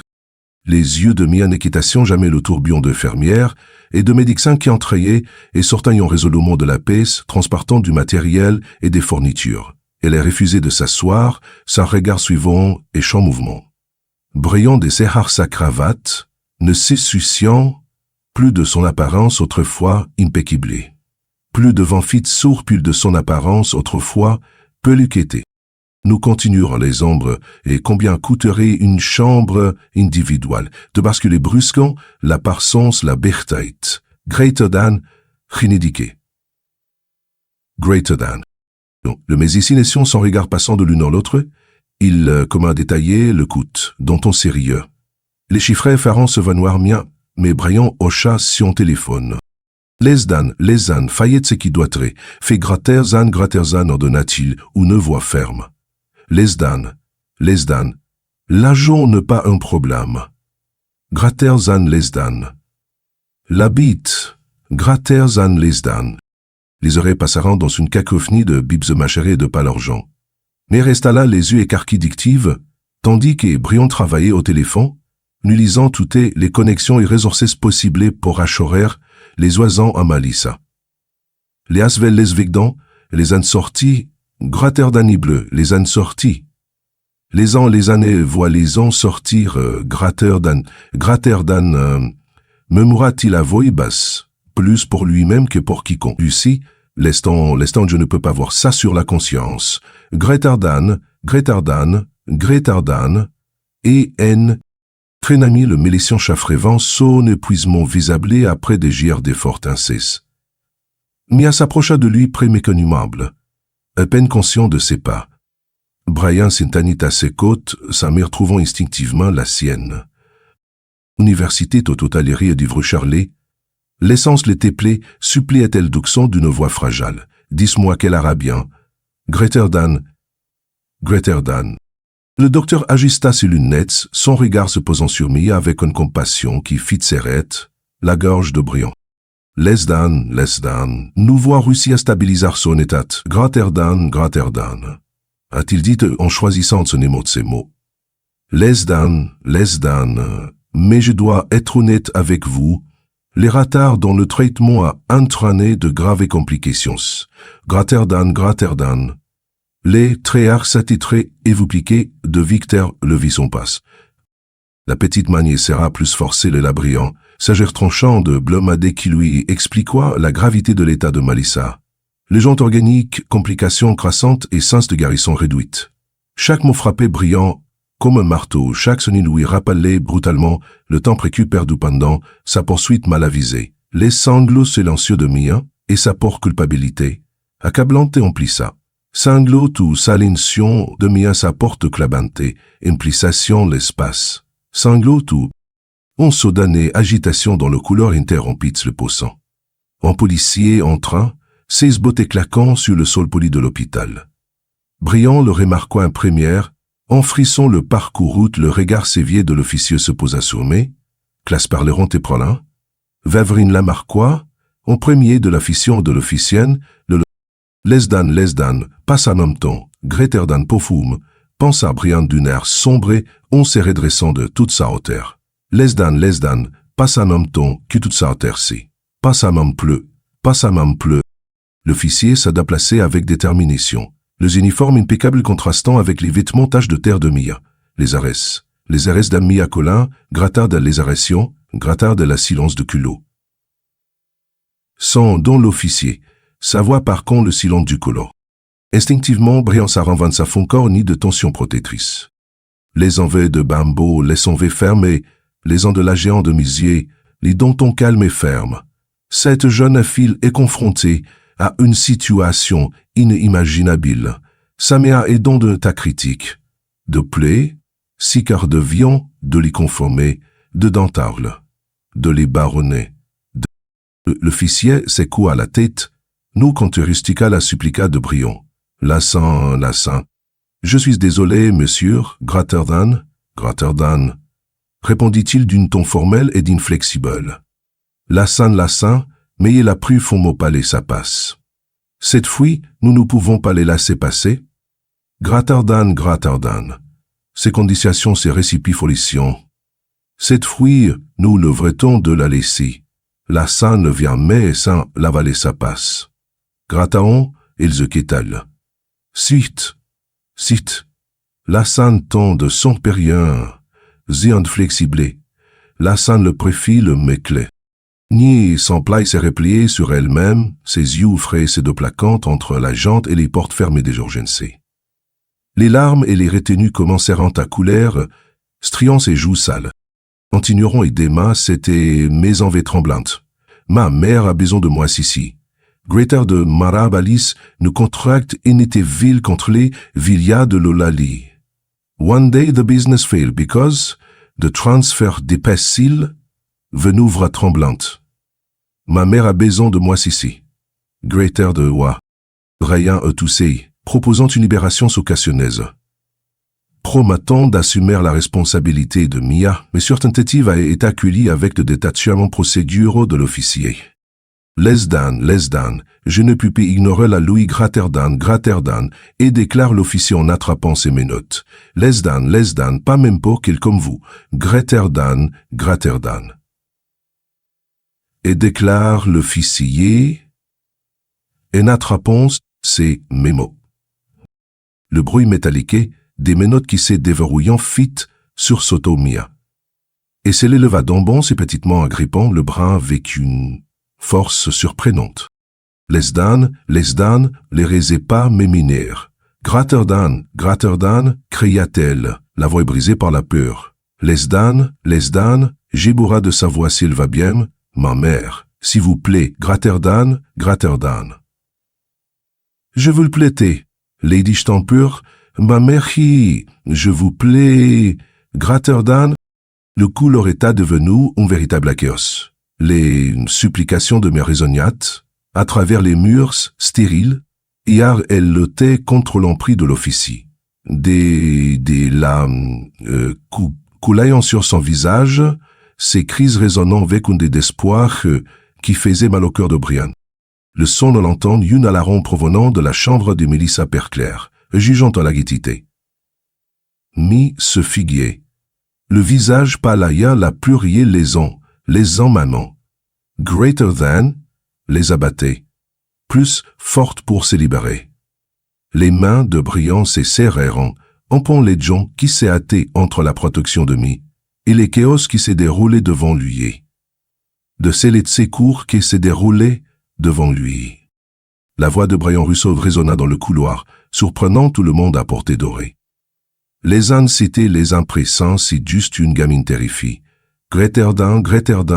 Les yeux de mi en équitation jamais le tourbillon de fermière et de médecins qui entrayaient et sortant résolument de la pièce, transportant du matériel et des fournitures. Elle a refusé de s'asseoir, son regard suivant et sans mouvement. Briand desserra sa cravate, ne s'essouciant plus de son apparence autrefois impeccable. Plus de vent fit sourpule de son apparence autrefois peluquetée. Nous continuerons les ombres et combien coûterait une chambre individuelle de basculer brusquement la parsons la bertheit. Greater than, rindiqué. Greater than. Le médecin ession son regard passant de l'une à l'autre, il, comme un détaillé, le coûte, dont on sérieux. Les chiffres ferrant se vanouir mien, mais Brian hocha son téléphone. Lesdan, faillette ce qui doit être, fait graterzan ordonna-t-il, ou ne voix ferme. Lesdan, l'argent n'est pas un problème. Graterzan Lesdan. La bite, Graterzan Lesdan. Les oreilles passeront dans une cacophonie de bibs mâcherés de palorgeant. Mais resta là les yeux écarquillés dictives, tandis que Briand travaillait au téléphone, nulisant toutes les connexions et ressources possibles pour achorer les oisans à Malissa. Les asvel les vigdans, les an sortis, Graterdan bleu, les an sortis. Les années voient les ans sortir, Graterdan, murmura-t-il à voix basse, plus pour lui-même que pour quiconque. Lucie, l'estant, je ne peux pas voir ça sur la conscience. Gretardan, et N. Trénami le mélécian chaffrévent son épuisement visible après des gières d'efforts incesses. Mia s'approcha de lui préméconumable, à peine conscient de ses pas. Brian s'entanit à ses côtes, sa mère trouvant instinctivement la sienne. Université totalerie d'Ivre Charlet, l'essence les téplée, suppliait-elle d'Uxon d'une voix fragile. Dis-moi quel arabien. Gretardan. Le docteur ajusta ses lunettes, son regard se posant sur Mia avec une compassion qui fit serrer la gorge de Briand. Lesdan, nous voit réussir à stabiliser son état. Graterdan, a-t-il dit en choisissant son émot de ces mots. Lesdan, mais je dois être honnête avec vous. Les retards dans le traitement a entraîné de graves complications. Graterdan. Les tréards s'attitrés et vous piquez de Victor le son passe. La petite manière sera plus forcée le labriant, sagère tranchant de Blomadé qui lui expliqua la gravité de l'état de Malissa. Légendes organiques, complications crassantes et sens de guérison réduite. Chaque mot frappé brillant comme un marteau, chaque sonine lui rappelait brutalement le temps précu perdu pendant sa poursuite mal avisée, les sanglots silencieux de Mia et sa pure culpabilité, accablante et emplissa. Sanglots ou salination de Mia sa porte clabante, implissation l'espace. Sanglots ou on sodané agitation dans le couloir interrompit le poussant. Un policier entra, ses bottes claquant sur le sol poli de l'hôpital. Briand le remarqua en première, en frisson le parcours route le regard sévier de l'officier se posa sur mai, classe parleront et prolin, Vévrine Lamarquois, en premier de l'officiant de l'officienne, le Lesdan, passe en même temps, Gretardan Pofoum, pensa Briand d'un air sombre, on se redressant de toute sa hauteur. Lesdan, pas ça même ton, que tout ça tercé. Pas ça même pleu, pas ça même pleu. L'officier s'adapte placé avec détermination. Les uniformes impeccables contrastant avec les vêtements taches de terre de Mia. Les arrêts d'Anne Mia Colin, grattard de les arrestions, grattard de la silence de culot. Sans don l'officier, sa voix par contre le silence du colon. Instinctivement, Briand s'arrange sa fond corps ni de tension protectrice. Les envers de bambou, les envers fermés, les ans de la géant de misier, les dentons calmes et fermes. Cette jeune fille est confrontée à une situation inimaginable. Samea est don de ta critique. De plaie, si quart de viand, de l'y conformer, de dentarle, de les baronner. L'officier secoue à la tête, nous conteristica la supplica de Briand. Lassin. Je suis désolé, monsieur, Gratterdan, répondit-il d'une ton formel et d'inflexible. Lassin, mais il a pris font mot palais sa passe. Cette fois, nous ne pouvons pas les laisser passer. Gratterdan. Ces conditions, ces récipifolitions. Cette fois, nous le vrai-on de la laisser. Lassin ne vient mais sans l'avaler sa passe. Grattaon, ils se quittent. Cite. Lassin ton de son périen, ziand flexible. Lassin le préfit le méclé. Ni s'emploie s'est repliée sur elle-même, ses yeux frais se déplaquant entre la jante et les portes fermées des urgences. Les larmes et les retenues commencèrent à couler, striant ses joues sales. Continueront et d'Emma, c'était mes envies tremblantes. Ma mère a besoin de moi ici. Greater de Marabalis nous contracte et n'était vil contre les Villas de Lolali. One day the business failed because the transfer d'épaissile venouvre tremblante. Ma mère a besoin de moi ici. Greater de Wa. Brian a toussé, proposant une libération occasionneuse. Promettant d'assumer la responsabilité de Mia, mais sur tentative a été accueillie avec le détachement procéduraux de l'officier. Lesdan, je ne puis pas ignorer la Louis Gratterdan, et déclare l'officier en attrapant ses menottes. Lesdan, pas même pour qu'il comme vous. Gratterdan. Et déclare l'officier, en attrapant ses mémos. Le bruit métallique des menottes qui s'est déverrouillant fit sur Sotomia. Et se l'éleva d'embon si petitement agrippant le bras avec une force surprenante. Lesdan, les raisait pas méminèrent. Gratterdan, cria-t-elle, la voix brisée par la peur. Lesdan, j'ébourra de sa voix s'il va bien, ma mère, s'il vous plaît, Gratterdan. Je vous le plaîtais, Lady Stampur, ma mère qui, je vous plais, Gratterdan. Le coup leur était devenu un véritable chaos. Les supplications de mes raisonnates, à travers les murs stériles, hier elles luttaient contre l'emprise de l'officier. Des larmes coulant sur son visage, ces crises résonnant avec un désespoir qui faisait mal au cœur de Brian. Le son de l'entendre une alarme provenant de la chambre de Mélissa Perclair, jugeant à la gaieté. Mi se figuier. Le visage palaya la plurier les ans maman. Greater than, les abattait. Plus forte pour se libérer. Les mains de Briand se serrèrent, empant les gens qui s'est hâté entre la protection de Mi et les chaos qui s'est déroulé devant lui. De celles de ses cours qui s'est déroulé devant lui. La voix de Briand Rousseau résonna dans le couloir, surprenant tout le monde à portée d'oreille. Les uns citaient les impressants si juste une gamine terrifiée. Gratterdan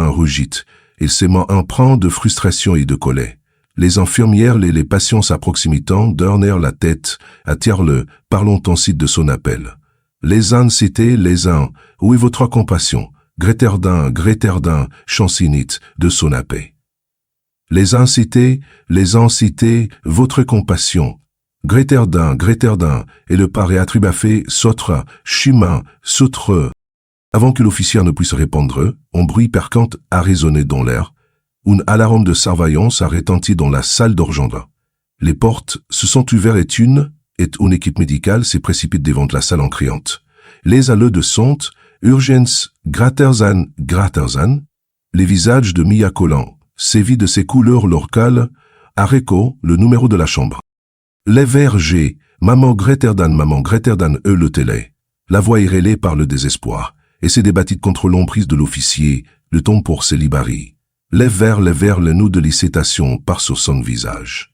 rugit, et s'aimant empreint de frustration et de colère. Les infirmières et les patients s'approximitant donnèrent la tête, attirent-le, parlons ensuite de son appel. Les uns citaient les uns, où est votre compassion? Gratterdan, chancinite, de son appel. Les uns citaient, votre compassion. Gratterdan, et le paré attribafé, sotra, chemin, sautre. Avant que l'officier ne puisse répondre, un bruit percant a résonné dans l'air. Une alarme de surveillance a retenti dans la salle d'Orgendra. Les portes se sont ouvertes et une équipe médicale s'est précipitée devant la salle en criant. Les alleux de sont, urgence, Gratterzan, Les visages de Mia collants, sévis de ses couleurs locales, Areco, le numéro de la chambre. Les vers G, maman Greterdan, le télé. La voix est rêlée par le désespoir, et s'est débattie contre l'emprise de l'officier, le ton pour célibari. Les vers, le nous de l'hésitation par sur son visage.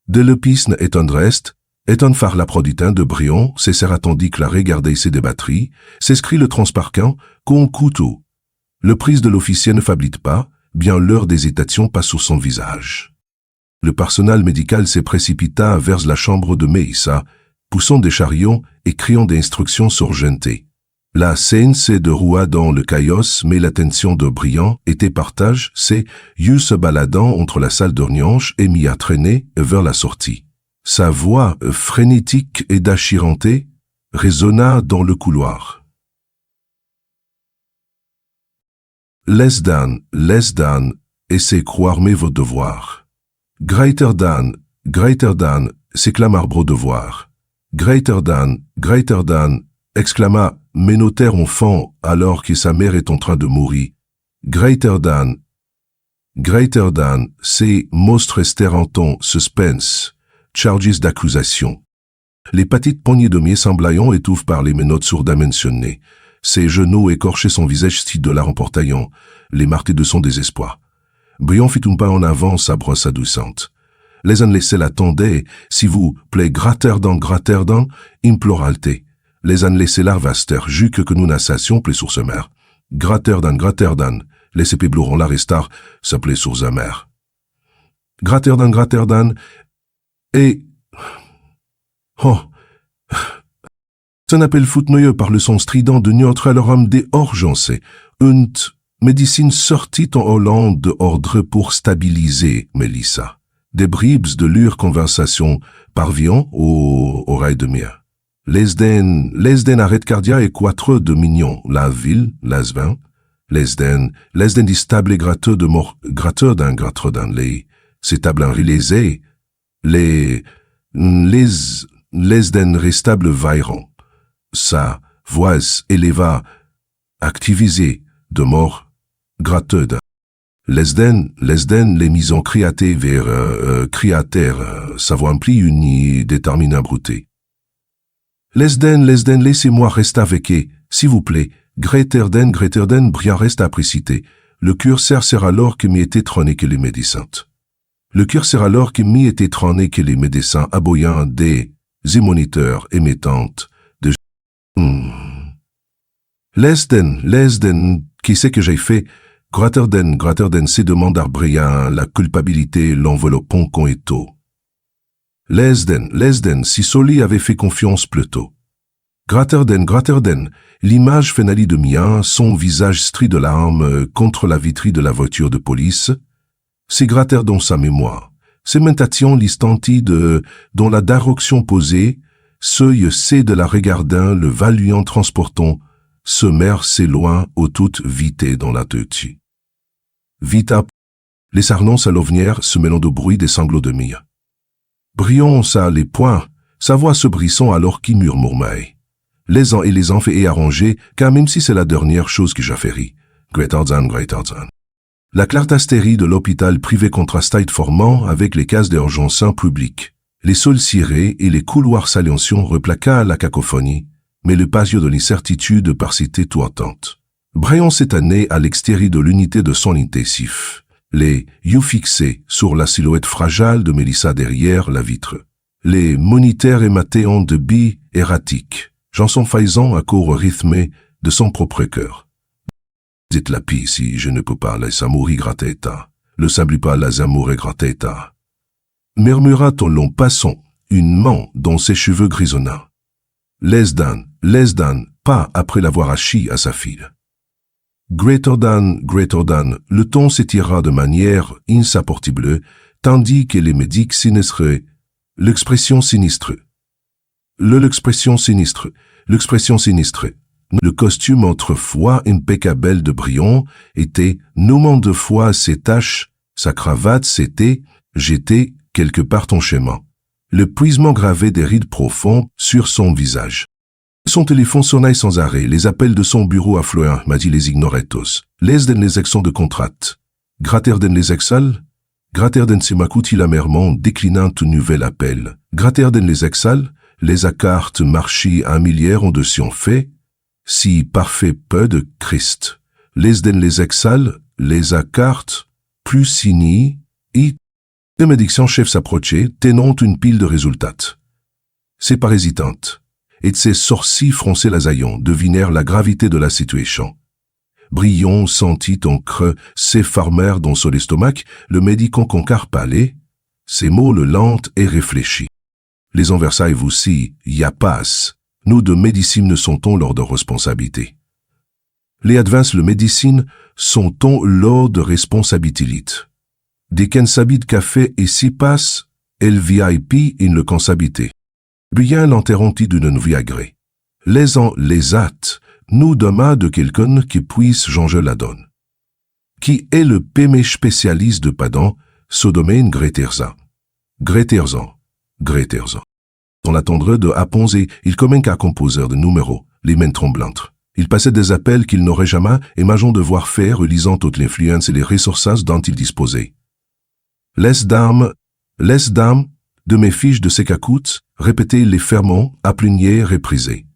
De l'épisne est un reste, est un phare la proditin de Brion, s'essère attendu que la regardait ses débatteries, s'escrit le transparquant, qu'on couteau. Le prise de l'officier ne fablite pas, bien l'heure d'hésitation passe sur son visage. Le personnel médical s'est précipita vers la chambre de Meissa, poussant des chariots et criant des instructions surgentées. La scène s'est déroula dans le chaos, mais l'attention de Briand était partage, c'est yeux se baladant entre la salle d'urgence et mis à traîner vers la sortie. Sa voix frénétique et déchirantée résonna dans le couloir. Laisse Dan, essayez croire mais vos devoirs. Greater Dan, s'éclama Arbre devoir. Greater Dan, exclama Ménotaire enfant alors que sa mère est en train de mourir. Greater Dan, c'est monstre restèrent en ton suspense, charges d'accusation. Les petites poignées de mier semblaient étouffes par les menottes sourdes mentionnées. Ses genoux écorchaient son visage si de la remportaillant, les martés de son désespoir. Briand fit un pas en avant, sa brosse adoucissante. Les uns laissaient l'attendaient, si vous plaît, gratter dans, implora-t-il. Les uns laissaient l'arvaster, juque que nous nassassions plaît sur ce mer. Gratter dans, les épéblouron la restar, s'appelait sur ce mer. Gratter dans, et... Oh! Un appel foutenoyeux par le son strident de notre à leur homme des urgences. Une médecine sortit en Hollande de ordre pour stabiliser Mélissa. Des bribes de leur conversation parviennent aux oreilles de Mia. Lesden arrête cardiaque et quatre de mignon, la ville, l'asvin. Lesden distable et gratteux de mort, gratteux d'un les, c'est table en réalisé. Lesden restable vaillant. Sa voix éleva, activisée, de mort, gratteux. Lesden, les misons criatés vers sa voix emplit une déterminée brouté. Lesden, laissez-moi rester avec eux, s'il vous plaît. Greterden, Briand reste apprécité. Le cœur sert alors que m'y était trôné que les médecins. Le cœur sert alors que m'y était trôné que les médecins aboyant des émoniteurs émettantes de... Lesden, qui sait que j'ai fait? Graterden, c'est demande à Briand la culpabilité l'enveloppant qu'on est tôt. Lesden, si Soli avait fait confiance plus tôt. Graterden, l'image finale de Mia, son visage stri de larmes contre la vitrine de la voiture de police, c'est Gratter dans sa mémoire. C'est mentation l'istanti dont la direction posée, seuil c'est de la regardant le valuant transportant, se mer c'est loin au toute vité dans la tête. Vita, les sarnons à l'ovnière se mêlant de bruit des sanglots de Mia. Briand ça les poings, sa voix se brissant alors qu'il murmure. Les uns et les enfants est arrangé, car même si c'est la dernière chose que j'ai fait rire. Greterdan. La clartastérie de l'hôpital privé contrastait formant avec les cases d'urgence publiques. Les sols cirés et les couloirs silencieux replaqua la cacophonie, mais le patio de l'incertitude persistait tout attente. Briand s'étonnait à l'extérieur de l'unité de son intensif. Les yeux fixés sur la silhouette fragile de Mélissa derrière la vitre. Les moniteurs ématéant de billes erratiques. Chanson faisant à court rythmé de son propre cœur. Dites la pie si je ne peux pas les amourir grateta. Le sabli pas les amourer grateta. Murmura-t-on long passant, une main dans ses cheveux grisonnants. Lesdan, pas après l'avoir hachi à sa fille. Greterdan, le ton s'étira de manière insupportable, tandis que les médics sinistrés, l'expression sinistre. L'expression sinistre. Le costume autrefois impeccable de Briand était, nommant de fois ses taches, sa cravate s'était, jeté quelque part en chemin. Le puisement gravé des rides profonds sur son visage. Son téléphone sonnait sans arrêt, les appels de son bureau affluents, m'a dit les ignorait tous. Les den les actions de contrat. Gratter den les exal? Gratter den se m'accoutit amèrement, déclinant tout nouvel appel. Gratter den les exal? Les accartes marchi un milliard en dessus fait? Si parfait peu de Christ. Les den les exal? Les accartes? Plus signi? Et de médiction chef s'approchait, tenant une pile de résultats. C'est pas hésitante. Et de ses sourcils froncés lasaillons devinèrent la gravité de la situation. Brion sentit en creux s'effarmèrent dans son estomac, le médicant concar palais, ses mots le lente et réfléchit. Les Anversailles aussi, y a passe, nous de médecine ne sont-on lors de responsabilité. Les advances le médecine sont-on lors de responsabilité. Des qu'en s'habite café et si passe, el VIP in le consabité. Bien l'interrompit d'une vie agrée. Les hâtes, nous demain de quelqu'un qui puisse changer la donne. Qui est le pémé spécialiste de Padan, ce domaine Greterzan. Greterzan. On l'attendrait de Aponzé, il commen qu'à composer de numéros, les mains tremblantes. Il passait des appels qu'il n'aurait jamais imaginé devoir faire, lisant toute l'influence et les ressources dont il disposait. Les dames, de mes fiches de Secacout, répétez les ferments, à plunier reprisés.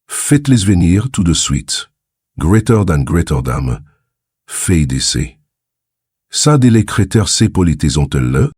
Faites-les venir tout de suite. Greater dame, fait d'essai. Ça des les critères ces polités ont-elles